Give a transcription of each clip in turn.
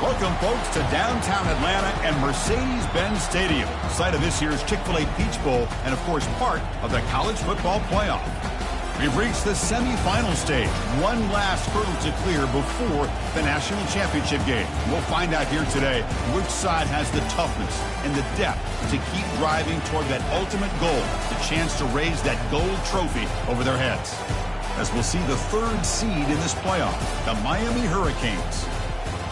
Welcome, folks, to downtown Atlanta and Mercedes-Benz Stadium, site of this year's Chick-fil-A Peach Bowl and, of course, part of the college football playoff. We've reached the semifinal stage, one last hurdle to clear before the national championship game. We'll find out here today which side has the toughness and the depth to keep driving toward that ultimate goal, the chance to raise that gold trophy over their heads. As we'll see the third seed in this playoff, the Miami Hurricanes,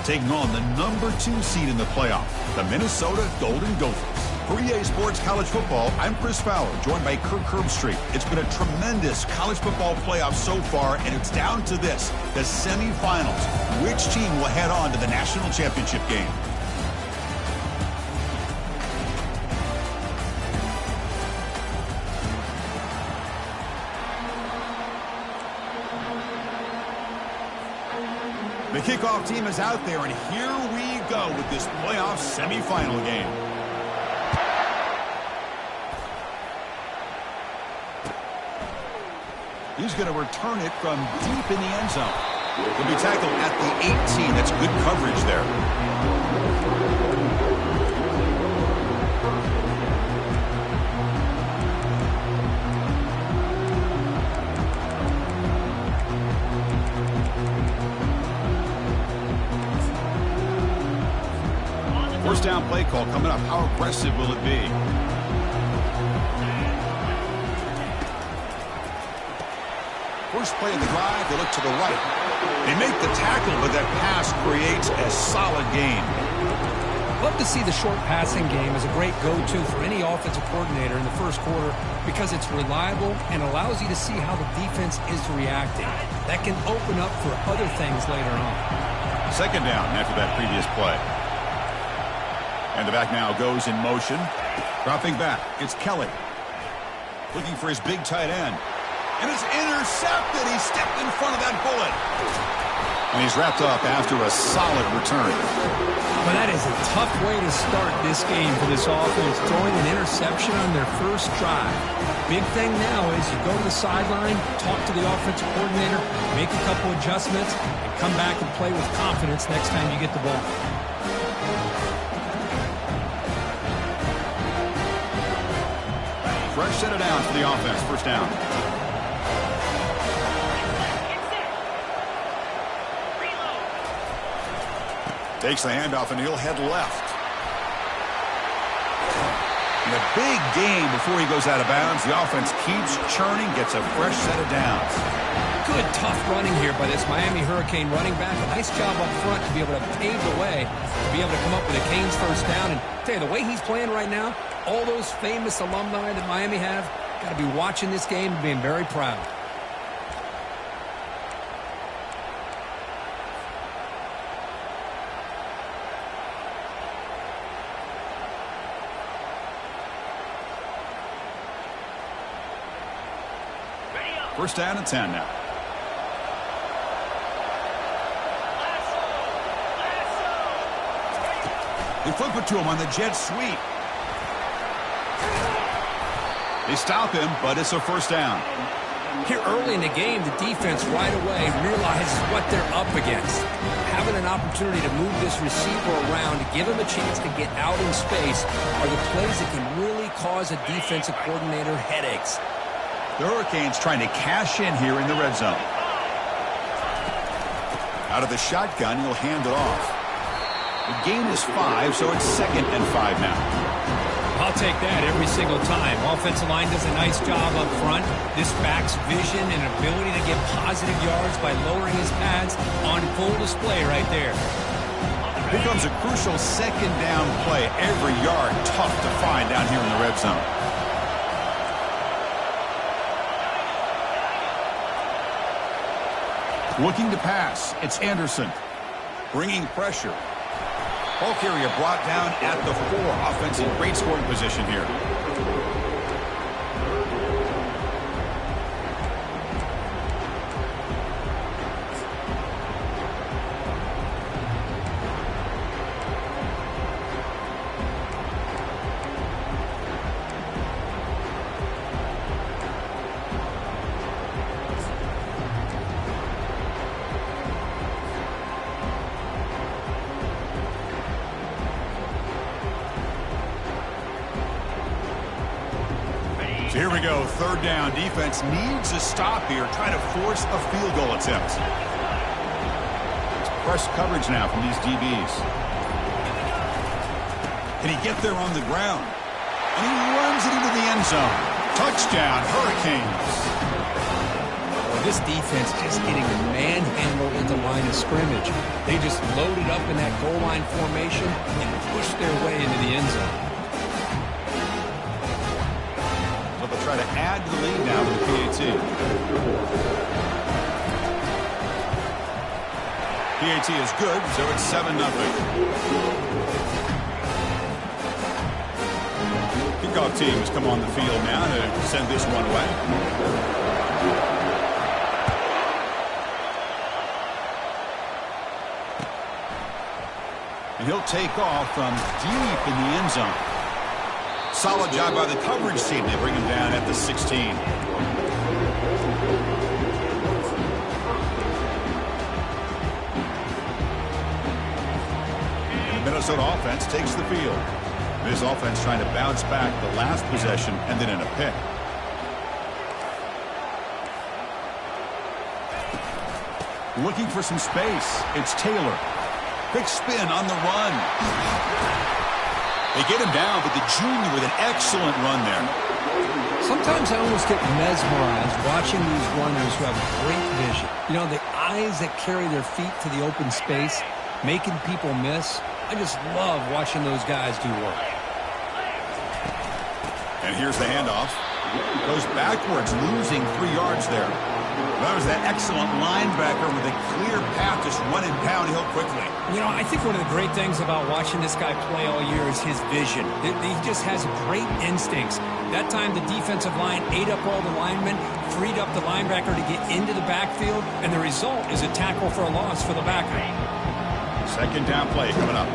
taking on the number 2 seed in the playoff, the Minnesota Golden Gophers. For EA Sports College Football, I'm Chris Fowler, joined by Kirk Herbstreit. It's been a tremendous college football playoff so far, and it's down to this, the semifinals. Which team will head on to the national championship game? The kickoff team is out there, and here we go with this playoff semifinal game. He's going to return it from deep in the end zone. He'll be tackled at the 18. That's good coverage there. First down play call coming up. How aggressive will it be? First play of the drive, they look to the right. They make the tackle, but that pass creates a solid gain. Love to see the short passing game as a great go-to for any offensive coordinator in the first quarter because it's reliable and allows you to see how the defense is reacting. That can open up for other things later on. Second down after that previous play. And the back now goes in motion. Dropping back, it's Kelly. Looking for his big tight end. And it's intercepted. He stepped in front of that bullet. And he's wrapped up after a solid return. But that is a tough way to start this game for this offense, throwing an interception on their first drive. Big thing now is you go to the sideline, talk to the offensive coordinator, make a couple adjustments, and come back and play with confidence next time you get the ball. Fresh set of downs for the offense. First down. Takes the handoff, and he'll head left. And a big gain before he goes out of bounds. The offense keeps churning, gets a fresh set of downs. Good, tough running here by this Miami Hurricane running back. A nice job up front to be able to pave the way, to be able to come up with a Canes first down. And I'll tell you, the way he's playing right now, all those famous alumni that Miami have, got to be watching this game and being very proud. First down and 10 now. They flip it to him on the jet sweep. They stop him, but it's a first down. Here early in the game, the defense right away realizes what they're up against. Having an opportunity to move this receiver around, to give him a chance to get out in space, are the plays that can really cause a defensive coordinator headaches. The Hurricanes trying to cash in here in the red zone. Out of the shotgun, he'll hand it off. The gain is 5, so it's 2nd and 5 now. I'll take that every single time. Offensive line does a nice job up front. This back's vision and ability to get positive yards by lowering his pads on full display right there. Here comes a crucial second down play. Every yard tough to find down here in the red zone. Looking to pass, it's Anderson. Bringing pressure. Ball carrier brought down at the 4. Offense in great scoring position here. So here we go, third down. Defense needs a stop here, trying to force a field goal attempt. It's press coverage now from these DBs. Can he get there on the ground? And he runs it into the end zone. Touchdown, Hurricanes. Well, this defense just getting manhandled at the line of scrimmage. They just loaded up in that goal line formation and pushed their way into the end zone. So they'll try to add to the lead now with the PAT. PAT is good, so it's 7-0. Kickoff team has come on the field now to send this one away. And he'll take off from deep in the end zone. Solid job by the coverage team. They bring him down at the 16. The Minnesota offense takes the field. This offense trying to bounce back the last possession and then in a pick. Looking for some space. It's Taylor. Big spin on the run. They get him down, but the junior with an excellent run there. Sometimes I almost get mesmerized watching these runners who have great vision. You know, the eyes that carry their feet to the open space, making people miss. I just love watching those guys do work. And here's the handoff. Goes backwards, losing 3 yards there. That was that excellent linebacker with a clear path, just running downhill quickly. You know, I think one of the great things about watching this guy play all year is his vision. He just has great instincts. That time the defensive line ate up all the linemen, freed up the linebacker to get into the backfield, and the result is a tackle for a loss for the backer. Second down play coming up.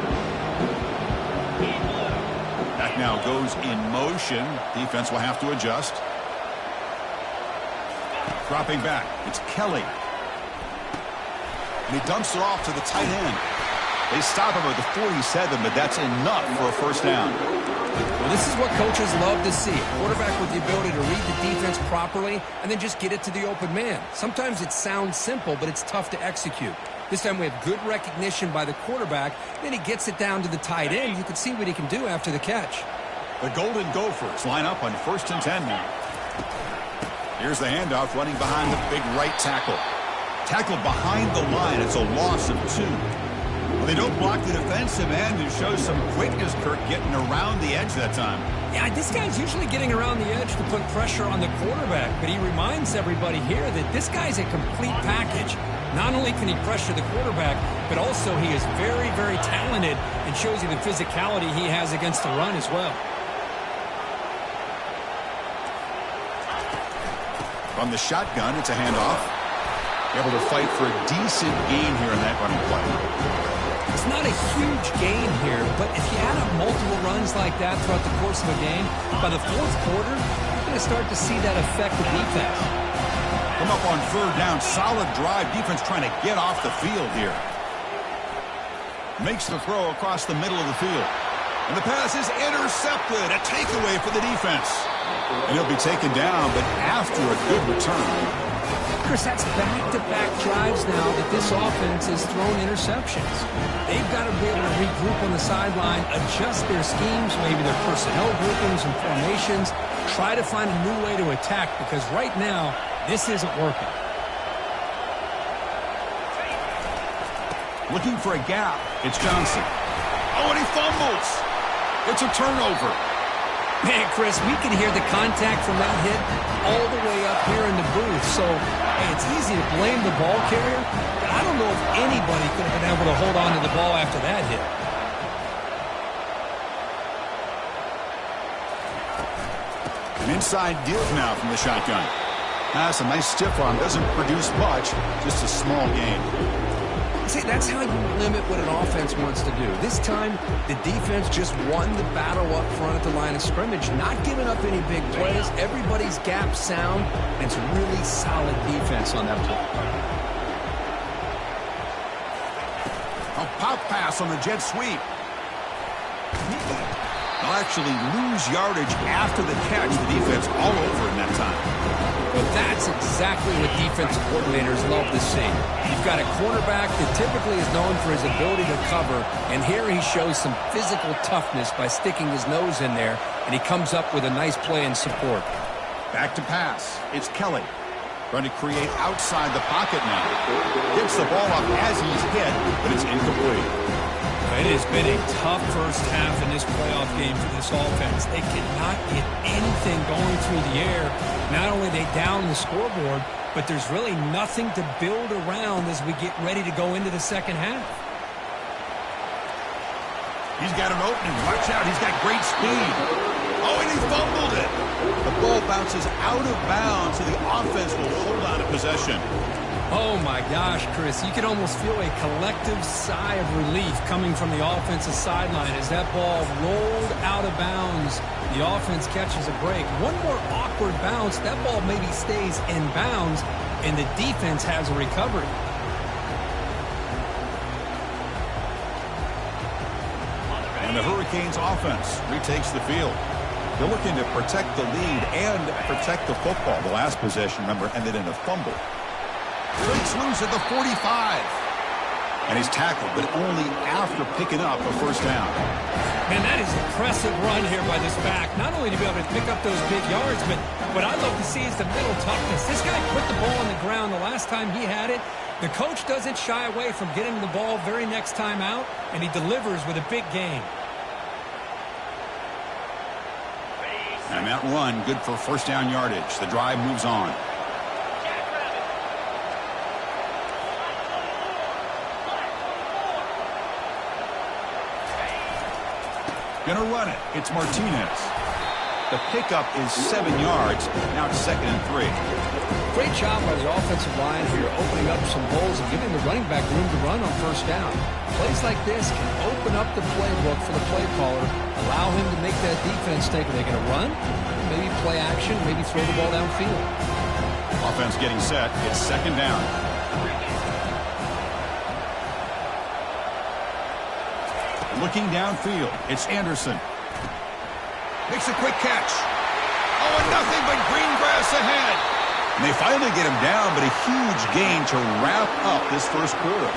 Back now goes in motion. Defense will have to adjust. Dropping back. It's Kelly. And he dumps it off to the tight end. They stop him at the 47, but that's enough for a first down. Well, this is what coaches love to see. A quarterback with the ability to read the defense properly and then just get it to the open man. Sometimes it sounds simple, but it's tough to execute. This time we have good recognition by the quarterback. Then he gets it down to the tight end. You can see what he can do after the catch. The Golden Gophers line up on 1st and 10 now. Here's the handoff running behind the big right tackle. Tackled behind the line. It's a loss of 2. Well, they don't block the defensive end and show some quickness, Kirk, getting around the edge that time. Yeah, this guy's usually getting around the edge to put pressure on the quarterback, but he reminds everybody here that this guy's a complete package. Not only can he pressure the quarterback, but also he is very, very talented and shows you the physicality he has against the run as well. From the shotgun, it's a handoff. Able to fight for a decent gain here in that running play. It's not a huge gain here, but if you add up multiple runs like that throughout the course of a game, by the 4th quarter, you're going to start to see that affect the defense. Come up on 3rd down. Solid drive. Defense trying to get off the field here. Makes the throw across the middle of the field. And the pass is intercepted. A takeaway for the defense. And he'll be taken down, but after a good return. Chris, that's back-to-back drives now that this offense has thrown interceptions. They've got to be able to regroup on the sideline, adjust their schemes, maybe their personnel groupings and formations, try to find a new way to attack, because right now, this isn't working. Looking for a gap. It's Johnson. Oh, and he fumbles. It's a turnover. Man, Chris, we can hear the contact from that hit all the way up here in the booth. So, hey, it's easy to blame the ball carrier, but I don't know if anybody could have been able to hold on to the ball after that hit. An inside give now from the shotgun. That's a nice stiff arm. Doesn't produce much, just a small gain. See, that's how you limit what an offense wants to do. This time, the defense just won the battle up front at the line of scrimmage, not giving up any big plays. Everybody's gap sound, and it's really solid defense on that play. A pop pass on the jet sweep. They'll actually lose yardage after the catch. The defense all over in that time. Well, that's exactly what defensive coordinators love to see. You've got a quarterback that typically is known for his ability to cover, and here he shows some physical toughness by sticking his nose in there, and he comes up with a nice play in support. Back to pass. It's Kelly. Trying to create outside the pocket now. Gets the ball up as he's hit, but it's incomplete. It has been a tough first half in this playoff game for this offense. They cannot get anything going through the air. Not only are they down the scoreboard, but there's really nothing to build around as we get ready to go into the second half. He's got an opening. Watch out. He's got great speed. Oh, and he fumbled it. The ball bounces out of bounds, so the offense will hold on to possession. Oh, my gosh, Chris. You can almost feel a collective sigh of relief coming from the offensive sideline as that ball rolled out of bounds. The offense catches a break. One more awkward bounce, that ball maybe stays in bounds, and the defense has a recovery. And the Hurricanes offense retakes the field. They're looking to protect the lead and protect the football. The last possession, remember, ended in a fumble. Breaks loose at the 45. And he's tackled, but only after picking up a first down. Man, that is an impressive run here by this back. Not only to be able to pick up those big yards, but what I love to see is the mental toughness. This guy put the ball on the ground the last time he had it. The coach doesn't shy away from getting the ball very next time out, and he delivers with a big gain. And that run, good for first down yardage. The drive moves on. Gonna run it. It's Martinez. The pickup is 7 yards. Now it's 2nd and 3. Great job by the offensive line here, opening up some holes and giving the running back room to run on first down. Plays like this can open up the playbook for the play caller, allow him to make that defense think, are they going to run? Maybe play action, maybe throw the ball downfield. Offense getting set. It's 2nd down. Looking downfield, it's Anderson. Makes a quick catch. Oh, and nothing but green grass ahead. And they finally get him down, but a huge gain to wrap up this first quarter.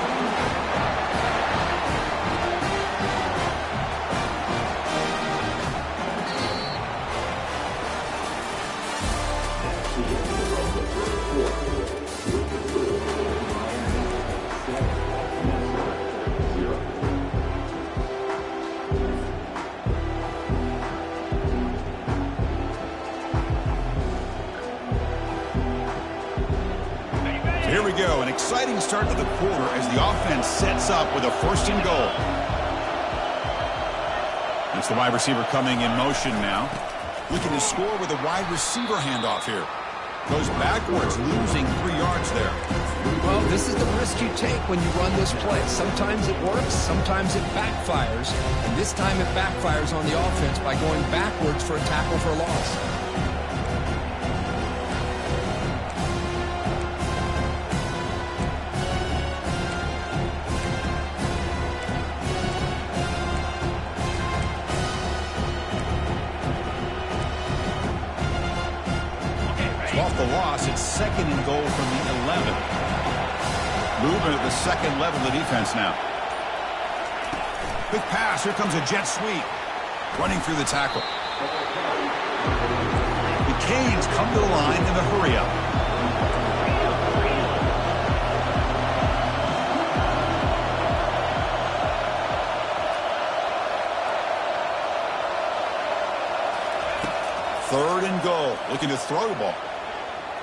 Here we go, an exciting start to the quarter as the offense sets up with a 1st and goal. It's the wide receiver coming in motion now. Looking to score with a wide receiver handoff here. Goes backwards, losing 3 yards there. Well, this is the risk you take when you run this play. Sometimes it works, sometimes it backfires. And this time it backfires on the offense by going backwards for a tackle for a loss. Off the loss, it's 2nd and goal from the 11. Movement at the 2nd level of the defense now. Quick pass. Here comes a jet sweep. Running through the tackle. The Canes come to the line in the hurry-up. Third and goal. Looking to throw the ball.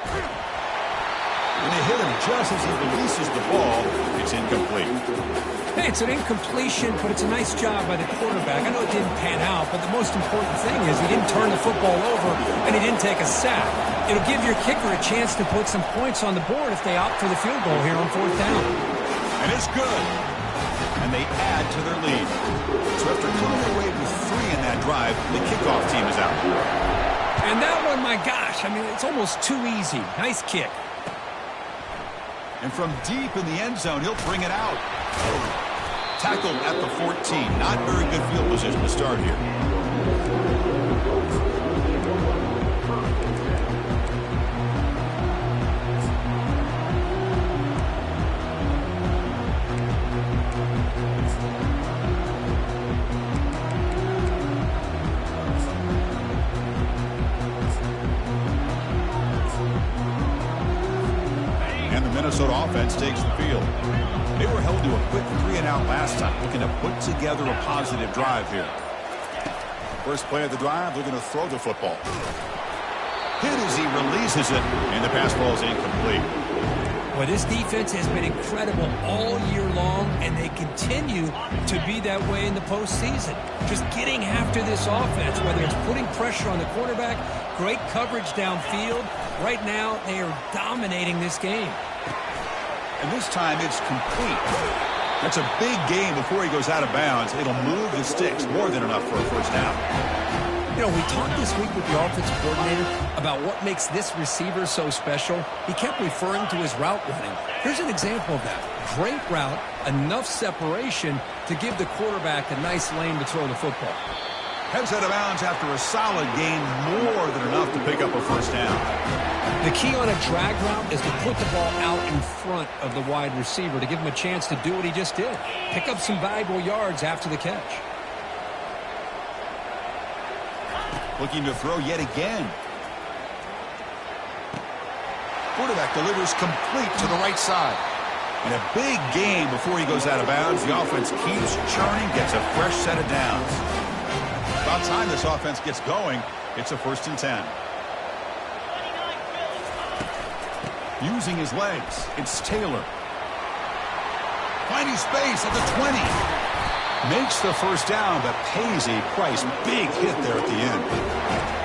And they hit him just as he releases the ball. It's incomplete. Hey, it's an incompletion, but it's a nice job by the quarterback. I know it didn't pan out, but the most important thing is he didn't turn the football over and he didn't take a sack. It'll give your kicker a chance to put some points on the board if they opt for the field goal here on 4th down. And it's good. And they add to their lead. So after coming away with 3 in that drive, the kickoff team is out. And that one, my gosh, I mean, it's almost too easy. Nice kick. And from deep in the end zone, he'll bring it out. Tackled at the 14. Not very good field position to start here. Minnesota offense takes the field. They were held to a quick 3-and-out last time, looking to put together a positive drive here. First play of the drive, looking to throw the football. Hit as he releases it, and the pass ball is incomplete. Well, this defense has been incredible all year long, and they continue to be that way in the postseason. Just getting after this offense, whether it's putting pressure on the quarterback, great coverage downfield. Right now, they are dominating this game. And this time it's complete. That's a big gain before he goes out of bounds. It'll move the sticks, more than enough for a first down. You know, we talked this week with the offensive coordinator about what makes this receiver so special. He kept referring to his route running. Here's an example of that. Great route, enough separation to give the quarterback a nice lane to throw the football. Heads out of bounds after a solid gain, more than enough to pick up a first down. The key on a drag route is to put the ball out in front of the wide receiver to give him a chance to do what he just did. Pick up some valuable yards after the catch. Looking to throw yet again. Quarterback delivers complete to the right side. And a big gain before he goes out of bounds. The offense keeps churning, gets a fresh set of downs. About time this offense gets going. It's a 1st and 10. Using his legs, it's Taylor. Finding space at the 20. Makes the first down, but pays a price. Big hit there at the end.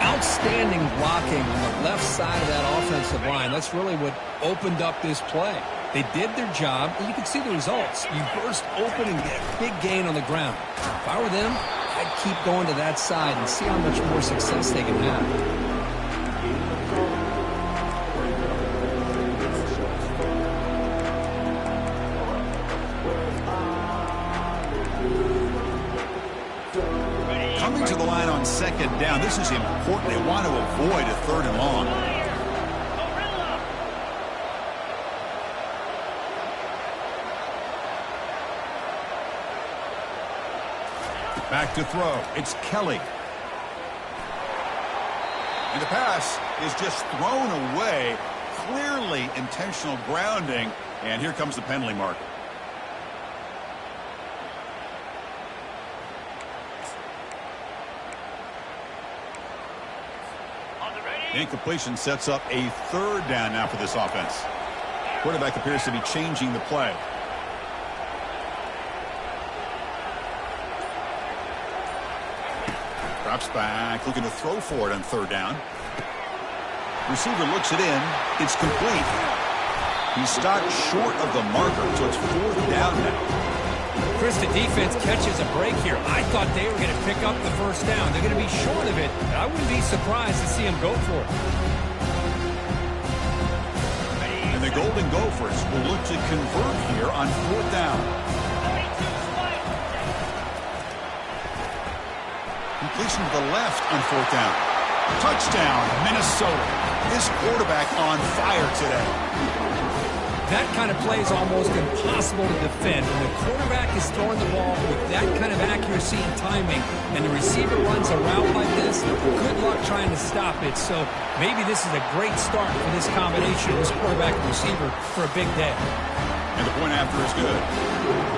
Outstanding blocking on the left side of that offensive line. That's really what opened up this play. They did their job, and you can see the results. You burst open and get a big gain on the ground. If I were them, I'd keep going to that side and see how much more success they can have. Coming to the line on 2nd down. This is important. They want to avoid a 3rd and long. Back to throw. It's Kelly. And the pass is just thrown away. Clearly intentional grounding. And here comes the penalty marker. Incompletion sets up a 3rd down now for this offense. Quarterback appears to be changing the play. Drops back, looking to throw for it on 3rd down. Receiver looks it in. It's complete. He's stopped short of the marker, so it's 4th down now. Chris, the defense catches a break here. I thought they were going to pick up the first down. They're going to be short of it, but I wouldn't be surprised to see them go for it. And the Golden Gophers will look to convert here on 4th down. Completion to the left on 4th down. Touchdown, Minnesota. This quarterback on fire today. That kind of play is almost impossible to defend. When the quarterback is throwing the ball with that kind of accuracy and timing, and the receiver runs a route like this, good luck trying to stop it. So maybe this is a great start for this combination, this quarterback and receiver, for a big day. And the point after is good.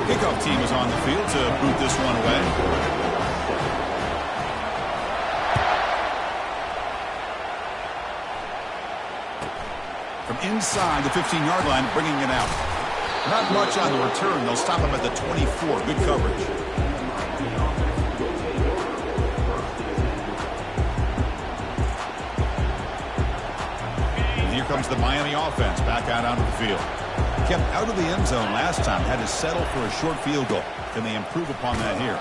Kickoff team is on the field to boot this one away. From inside the 15-yard line, bringing it out. Not much on the return. They'll stop him at the 24. Good coverage. And here comes the Miami offense back out onto the field. Kept out of the end zone last time. Had to settle for a short field goal. Can they improve upon that here?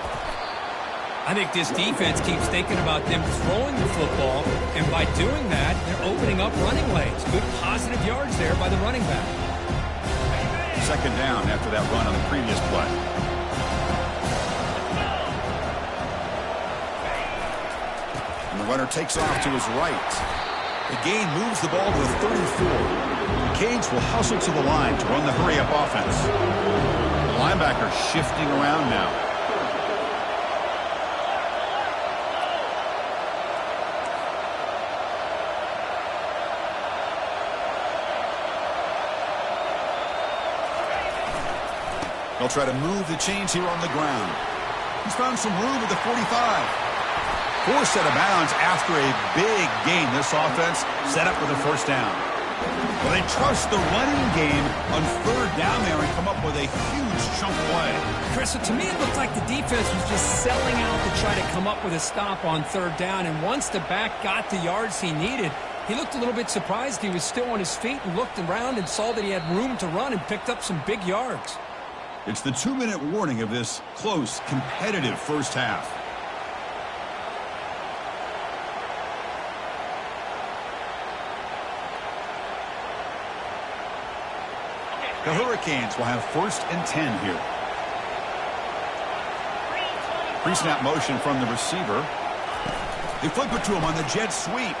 I think this defense keeps thinking about them throwing the football, and by doing that, they're opening up running lanes. Good positive yards there by the running back. 2nd down after that run on the previous play. runner takes off to his right. The gain moves the ball to the 34. The Canes will hustle to the line to run the hurry-up offense. The linebacker shifting around now. They'll try to move the chains here on the ground. He's found some room at the 45. Forced out of bounds after a big gain. This offense set up with a first down. Well, they trust the running game on third down there and come up with a huge chunk play. Chris, so to me it looked like the defense was just selling out to try to come up with a stop on third down. And once the back got the yards he needed, he looked a little bit surprised. He was still on his feet and looked around and saw that he had room to run and picked up some big yards. It's the 2-minute warning of this close, competitive first half. The Hurricanes will have 1st and 10 here. Pre-snap motion from the receiver. They flip it to him on the jet sweep.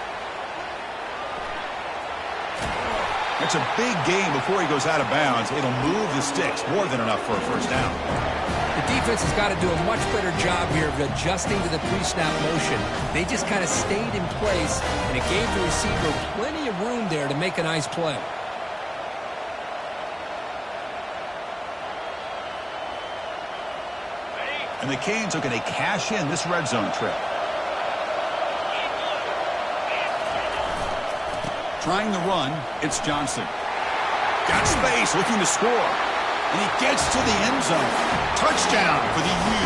It's a big gain before he goes out of bounds. It'll move the sticks, more than enough for a first down. The defense has got to do a much better job here of adjusting to the pre-snap motion. They just kind of stayed in place, and it gave the receiver plenty of room there to make a nice play. And the Canes are going to cash in this red zone trip. Trying the run, it's Johnson. Got space, looking to score. And he gets to the end zone. Touchdown for the U.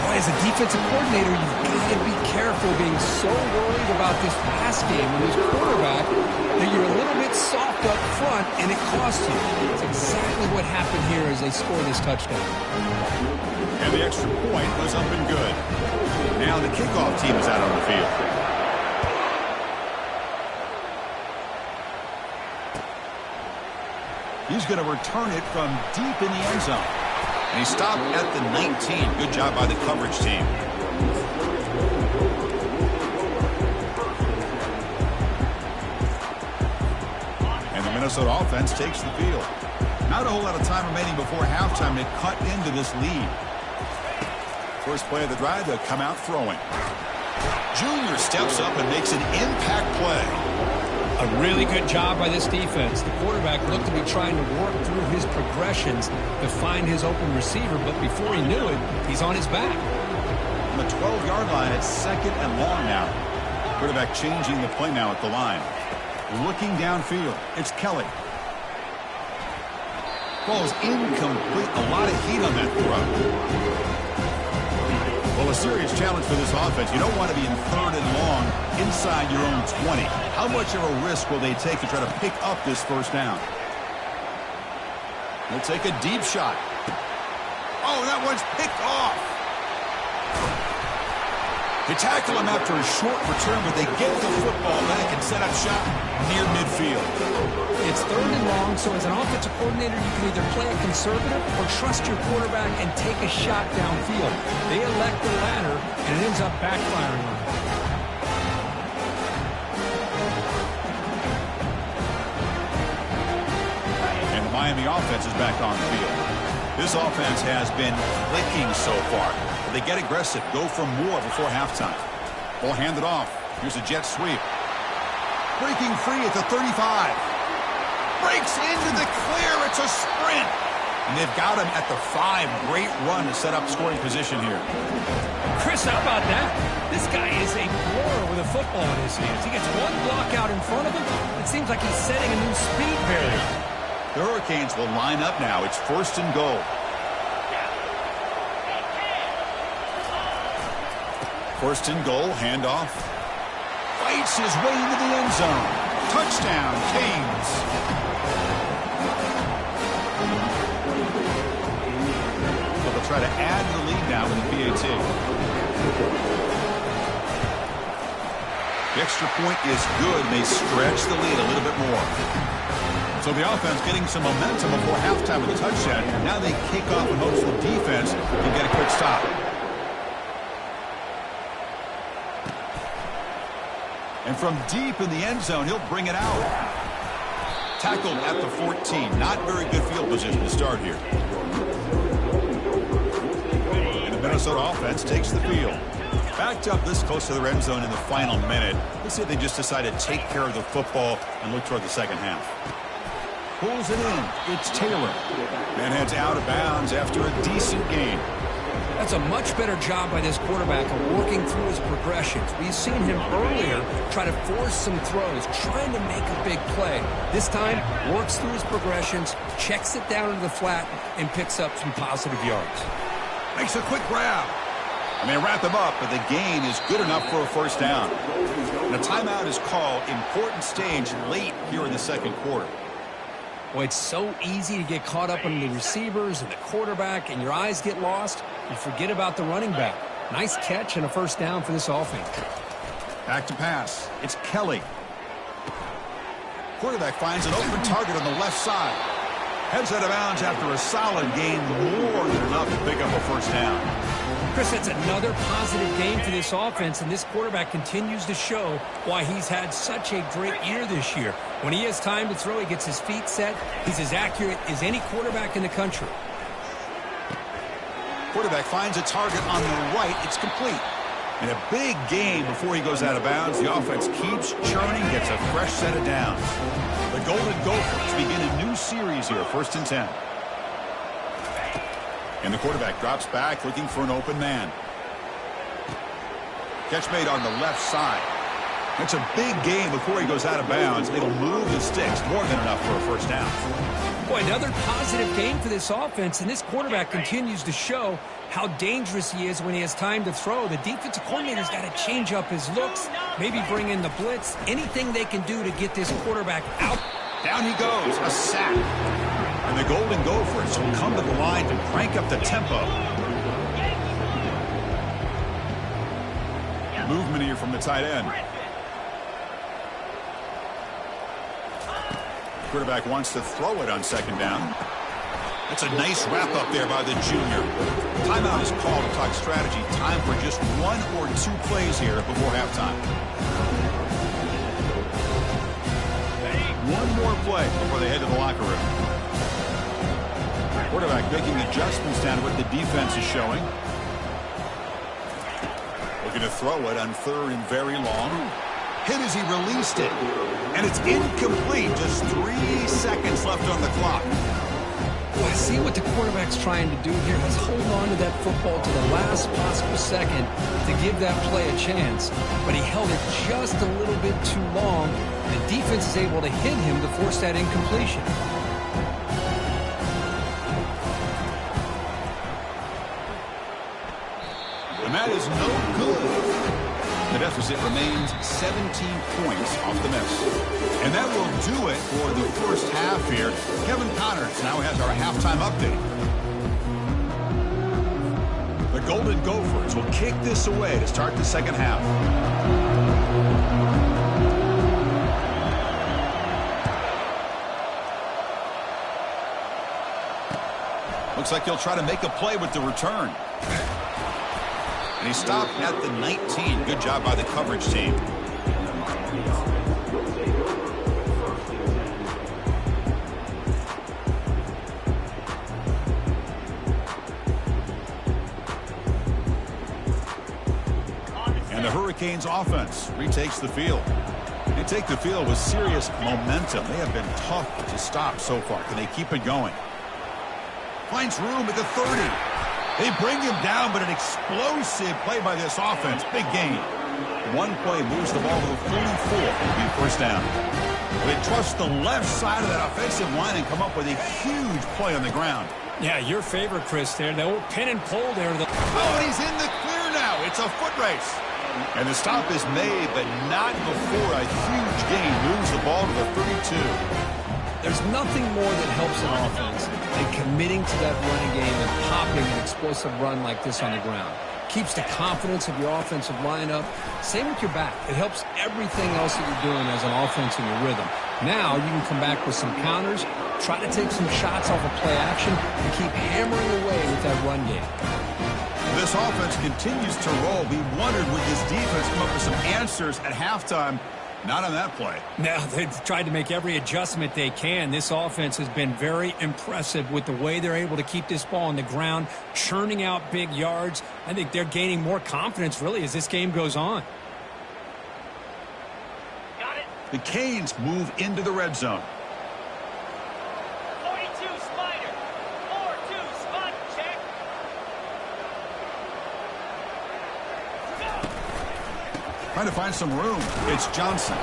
Boy, as a defensive coordinator, you've got to be careful being so worried about this pass game when there's quarterback that you're a little bit soft up front and it costs you. It's exactly what happened here as they score this touchdown. And the extra point was up and good. Now the kickoff team is out on the field. He's going to return it from deep in the end zone. And he stopped at the 19. Good job by the coverage team. And the Minnesota offense takes the field. Not a whole lot of time remaining before halftime to cut into this lead. First play of the drive, they'll come out throwing. Junior steps up and makes an impact play. A really good job by this defense. The quarterback looked to be trying to work through his progressions to find his open receiver, but before he knew it, he's on his back. On the 12-yard line, it's 2nd and long now. Quarterback changing the play now at the line. Looking downfield, it's Kelly. Ball's incomplete. A lot of heat on that throw. Well, a serious challenge for this offense. You don't want to be in 3rd and long inside your own 20. How much of a risk will they take to try to pick up this first down? They'll take a deep shot. Oh, that one's picked off. They tackle him after a short return, but they get the football back and set up shop near midfield. It's 3rd and long, so as an offensive coordinator, you can either play it conservative or trust your quarterback and take a shot downfield. They elect the latter, and it ends up backfiring on them. And the Miami offense is back on the field. This offense has been clicking so far. They get aggressive, go for more before halftime. Ball handed off. Here's a jet sweep. Breaking free at the 35. Breaks into the clear. It's a sprint. And they've got him at the 5. Great run to set up scoring position here. Chris, how about that? This guy is a blower with a football in his hands. He gets one block out in front of him. It seems like he's setting a new speed barrier. The Hurricanes will line up now. It's 1st and goal. First and goal, handoff. Fights his way into the end zone. Touchdown, Canes. So they'll try to add to the lead now with the PAT. The extra point is good. They stretch the lead a little bit more. So the offense getting some momentum before halftime with a touchdown. Now they kick off and hopes the defense can get a quick stop. And from deep in the end zone, he'll bring it out. Tackled at the 14. Not very good field position to start here. And the Minnesota offense takes the field. Backed up this close to the end zone in the final minute. Let's see if they just decide to take care of the football and look toward the second half. Pulls it in. It's Taylor. And heads out of bounds after a decent gain. That's a much better job by this quarterback of working through his progressions. We've seen him earlier try to force some throws, trying to make a big play. This time, works through his progressions, checks it down into the flat, and picks up some positive yards. Makes a quick grab. And they wrap him up, but the gain is good enough for a first down. And a timeout is called. Important stage late here in the second quarter. Boy, it's so easy to get caught up on the receivers and the quarterback, and your eyes get lost. You forget about the running back. Nice catch and a first down for this offense. Back to pass. It's Kelly. Quarterback finds an open target on the left side. Heads out of bounds after a solid gain, more than enough to pick up a first down. Chris, that's another positive game for this offense, and this quarterback continues to show why he's had such a great year this year. When he has time to throw, he gets his feet set. He's as accurate as any quarterback in the country. Quarterback finds a target on the right. It's complete. And a big gain before he goes out of bounds. The offense keeps churning, gets a fresh set of downs. The Golden Gophers begin a new series here, 1st and 10. And the quarterback drops back, looking for an open man. Catch made on the left side. It's a big gain before he goes out of bounds. It'll move the sticks, more than enough for a first down. Boy, another positive game for this offense, and this quarterback continues to show how dangerous he is when he has time to throw. The defensive coordinator's got to change up his looks, maybe bring in the blitz, anything they can do to get this quarterback out. Down he goes, a sack. And the Golden Gophers will come to the line to crank up the tempo. Movement here from the tight end. Quarterback wants to throw it on second down. That's a nice wrap up there by the junior. Timeout is called to talk strategy. Time for just 1 or 2 plays here before halftime. One more play before they head to the locker room. Quarterback making adjustments down to what the defense is showing. Looking to throw it on 3rd and very long. Hit as he released it. And it's incomplete. Just 3 seconds left on the clock. I see what the quarterback's trying to do here. He's holding on to that football to the last possible second to give that play a chance. But he held it just a little bit too long. The defense is able to hit him to force that incompletion. And that is no good. The deficit remains 17 points off the miss. And that will do it for the first half here. Kevin Connors now has our halftime update. The Golden Gophers will kick this away to start the second half. Looks like he'll try to make a play with the return. And he stopped at the 19. Good job by the coverage team. And the Hurricanes offense retakes the field. They take the field with serious momentum. They have been tough to stop so far. Can they keep it going? Finds room at the 30. They bring him down, but an explosive play by this offense. Big gain. One play moves the ball to the 44. It'll be first down. They trust the left side of that offensive line and come up with a huge play on the ground. Yeah, your favorite, Chris, there. The old pin and pull there. Oh, and he's in the clear now. It's a foot race. And the stop is made, but not before a huge gain moves the ball to the 32. There's nothing more that helps an offense than committing to that running game and popping an explosive run like this on the ground. Keeps the confidence of your offensive lineup. Same with your back. It helps everything else that you're doing as an offense in your rhythm. Now you can come back with some counters, try to take some shots off of play action, and keep hammering away with that run game. This offense continues to roll. We wondered, would this defense come up with some answers at halftime? Not on that play. Now, they've tried to make every adjustment they can. This offense has been very impressive with the way they're able to keep this ball on the ground, churning out big yards. I think they're gaining more confidence, really, as this game goes on. The Canes move into the red zone. 42 Spider. 4-2 spot check. Trying to find some room. It's Johnson.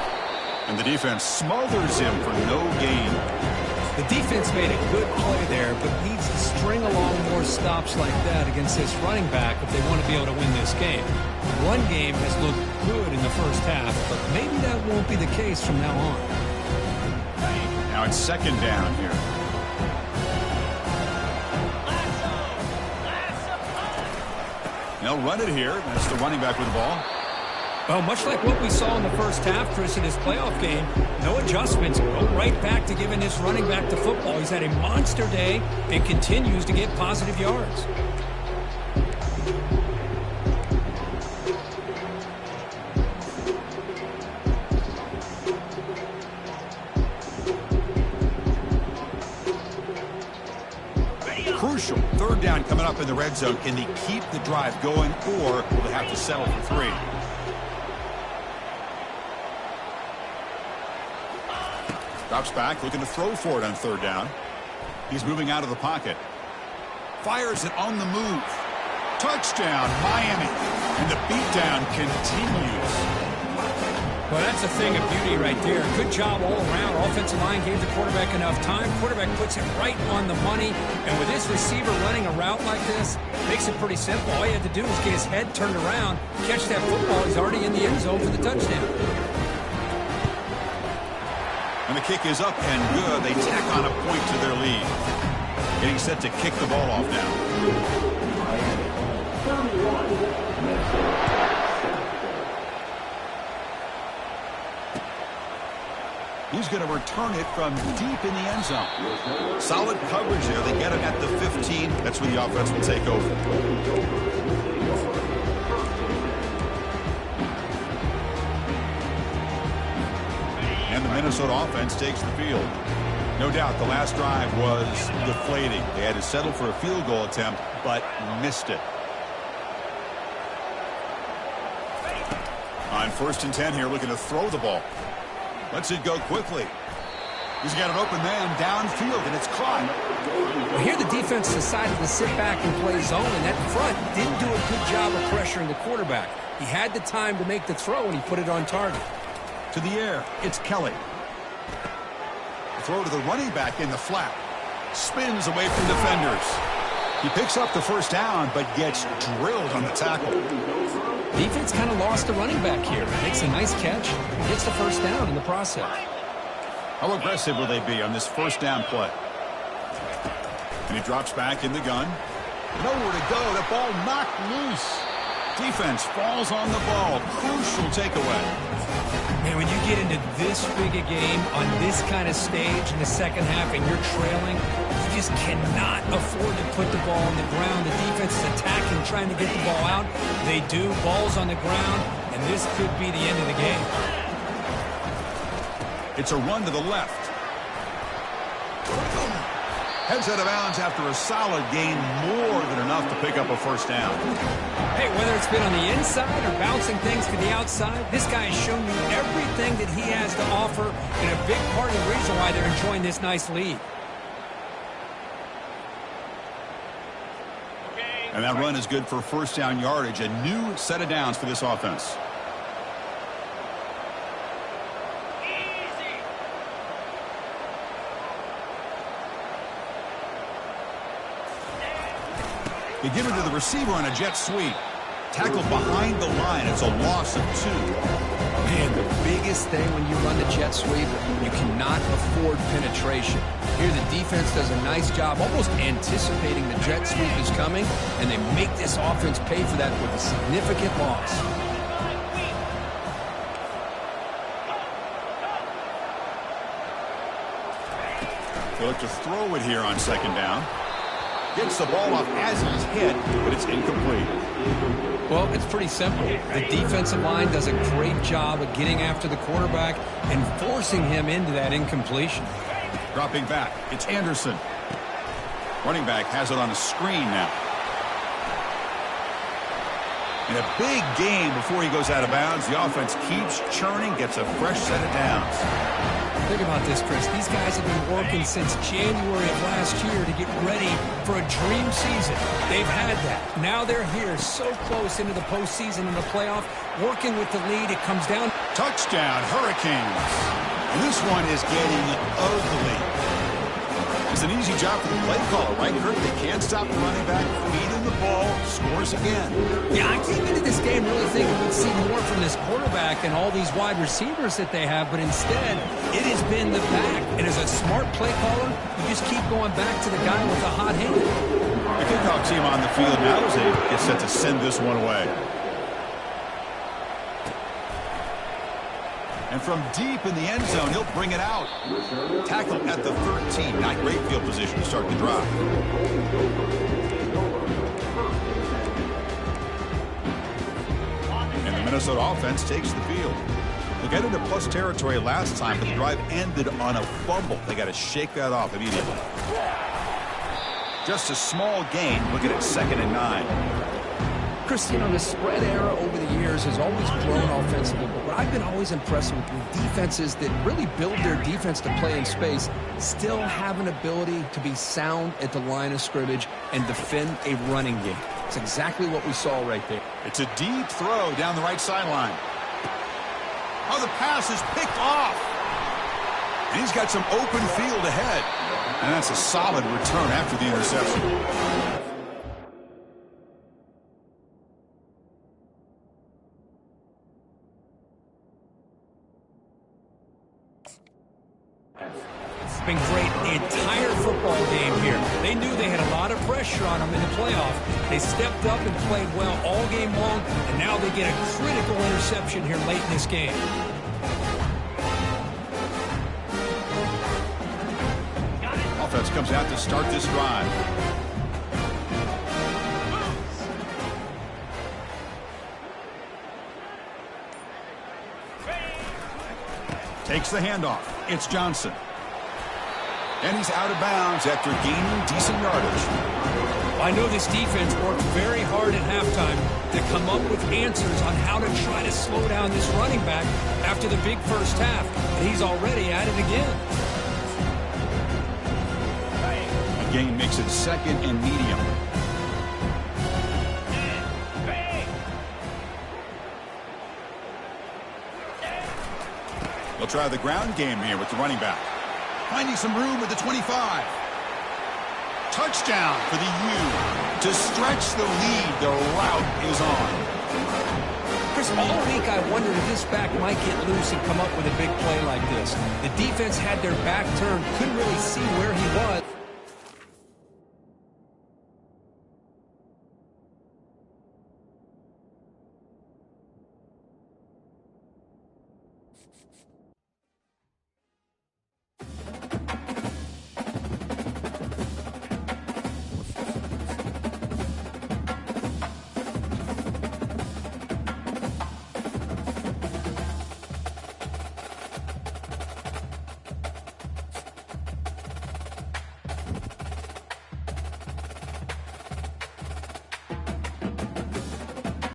And the defense smothers him for no gain. The defense made a good play there, but needs to string along more stops like that against this running back if they want to be able to win this game. The run game has looked good in the first half, but maybe that won't be the case from now on. Now it's second down here. They'll run it here. That's the running back with the ball. Well, much like what we saw in the first half, Chris, in this playoff game, no adjustments. Go right back to giving this running back the football. He's had a monster day and continues to get positive yards. Crucial. Third down coming up in the red zone. Can they keep the drive going, or will they have to settle for 3? Drops back, looking to throw for it on third down. He's moving out of the pocket. Fires it on the move. Touchdown, Miami. And the beatdown continues. Well, that's a thing of beauty right there. Good job all around. Offensive line gave the quarterback enough time. Quarterback puts it right on the money. And with this receiver running a route like this, makes it pretty simple. All you have to do is get his head turned around, catch that football. He's already in the end zone for the touchdown. And the kick is up and good. They tack on a point to their lead. Getting set to kick the ball off now. He's going to return it from deep in the end zone. Solid coverage there. They get him at the 15. That's where the offense will take over. And the Minnesota offense takes the field. No doubt the last drive was deflating. They had to settle for a field goal attempt, but missed it. On 1st and 10 here, looking to throw the ball. Lets it go quickly. He's got an open man downfield, and it's caught. Well, here the defense decided to sit back and play zone, and that front didn't do a good job of pressuring the quarterback. He had the time to make the throw, and he put it on target. To the air, it's Kelly. Throw to the running back in the flat. Spins away from defenders. He picks up the first down, but gets drilled on the tackle. Defense kind of lost the running back here. Makes a nice catch and gets the first down in the process. How aggressive will they be on this first down play? And he drops back in the gun. Nowhere to go. The ball knocked loose. Defense falls on the ball. Crucial takeaway. Man, when you get into this big a game on this kind of stage in the second half and you're trailing, you just cannot afford to put the ball on the ground. The defense is attacking, trying to get the ball out. They do. Ball's on the ground, and this could be the end of the game. It's a run to the left. Heads out of bounds after a solid gain, more than enough to pick up a first down. Hey, whether it's been on the inside or bouncing things to the outside, this guy has shown you everything that he has to offer, and a big part of the reason why they're enjoying this nice lead. And that run is good for first down yardage, a new set of downs for this offense. They give it to the receiver on a jet sweep. Tackled behind the line. It's a loss of 2. Man, the biggest thing when you run the jet sweep, you cannot afford penetration. Here the defense does a nice job almost anticipating the jet sweep is coming, and they make this offense pay for that with a significant loss. They look to throw it here on second down. Gets the ball off as he's hit, but it's incomplete. Well, it's pretty simple. The defensive line does a great job of getting after the quarterback and forcing him into that incompletion. Dropping back, it's Anderson. Running back has it on a screen now. In a big game before he goes out of bounds, the offense keeps churning, gets a fresh set of downs. Think about this, Chris. These guys have been working since January of last year to get ready for a dream season. They've had that. Now they're here so close into the postseason and the playoff, working with the lead. It comes down. Touchdown, Hurricanes. And this one is getting ugly. It's an easy job for the play caller, right, Kurt? They can't stop the running back, feed him the ball, scores again. Yeah, I came into this game really thinking we'd see more from this quarterback and all these wide receivers that they have, but instead, it has been the back. And as a smart play caller, you just keep going back to the guy with the hot hand. The kickoff team on the field now as they get set to send this one away. And from deep in the end zone, he'll bring it out. Tackle at the 13. Not great field position to start the drive. And the Minnesota offense takes the field. They got into plus territory last time, but the drive ended on a fumble. They got to shake that off immediately. Just a small gain. Looking at 2nd and 9. Chris, you know, the spread era over the years has always grown offensively, but what I've been always impressed with defenses that really build their defense to play in space still have an ability to be sound at the line of scrimmage and defend a running game. It's exactly what we saw right there. It's a deep throw down the right sideline. Oh, the pass is picked off. And he's got some open field ahead. And that's a solid return after the interception. It's been great the entire football game here. They knew they had a lot of pressure on them in the playoff. They stepped up and played well all game long, and now they get a critical interception here late in this game. Offense comes out to start this drive. Takes the handoff. It's Johnson. And he's out of bounds after gaining decent yardage. I know this defense worked very hard at halftime to come up with answers on how to try to slow down this running back after the big first half. And he's already at it again. A gain makes it 2nd and medium. They'll try the ground game here with the running back. Finding some room at the 25. Touchdown for the U. To stretch the lead, the route is on. Chris, all week I wondered if this back might get loose and come up with a big play like this. The defense had their back turned, couldn't really see where he was.